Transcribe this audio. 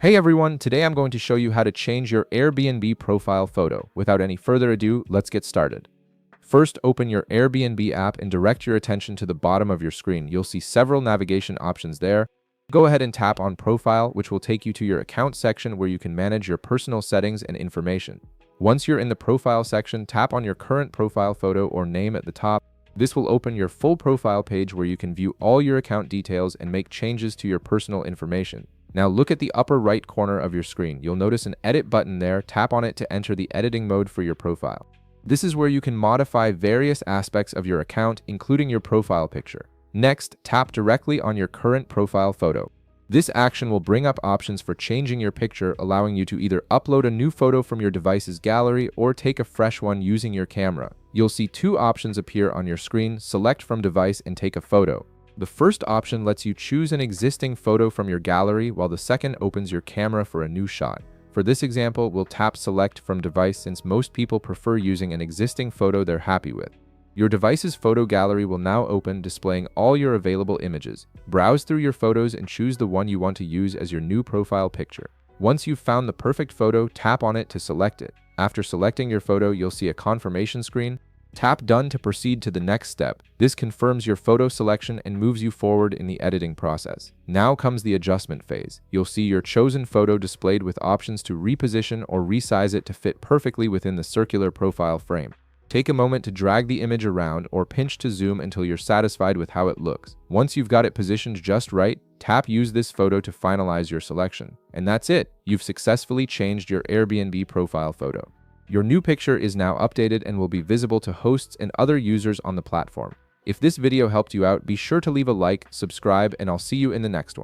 Hey everyone, today I'm going to show you how to change your Airbnb profile photo. Without any further ado, let's get started. First, open your Airbnb app and direct your attention to the bottom of your screen. You'll see several navigation options there. Go ahead and tap on Profile, which will take you to your Account section where you can manage your personal settings and information. Once you're in the Profile section, tap on your current profile photo or name at the top. This will open your full profile page where you can view all your account details and make changes to your personal information. Now look at the upper right corner of your screen. You'll notice an edit button there. Tap on it to enter the editing mode for your profile. This is where you can modify various aspects of your account, including your profile picture. Next, tap directly on your current profile photo. This action will bring up options for changing your picture, allowing you to either upload a new photo from your device's gallery or take a fresh one using your camera. You'll see two options appear on your screen: select from device and take a photo. The first option lets you choose an existing photo from your gallery, while the second opens your camera for a new shot. For this example, we'll tap Select from Device since most people prefer using an existing photo they're happy with. Your device's photo gallery will now open, displaying all your available images. Browse through your photos and choose the one you want to use as your new profile picture. Once you've found the perfect photo, tap on it to select it. After selecting your photo, you'll see a confirmation screen. Tap Done to proceed to the next step. This confirms your photo selection and moves you forward in the editing process. Now comes the adjustment phase. You'll see your chosen photo displayed with options to reposition or resize it to fit perfectly within the circular profile frame. Take a moment to drag the image around or pinch to zoom until you're satisfied with how it looks. Once you've got it positioned just right, tap Use this photo to finalize your selection. And that's it. You've successfully changed your Airbnb profile photo. Your new picture is now updated and will be visible to hosts and other users on the platform. If this video helped you out, be sure to leave a like, subscribe, and I'll see you in the next one.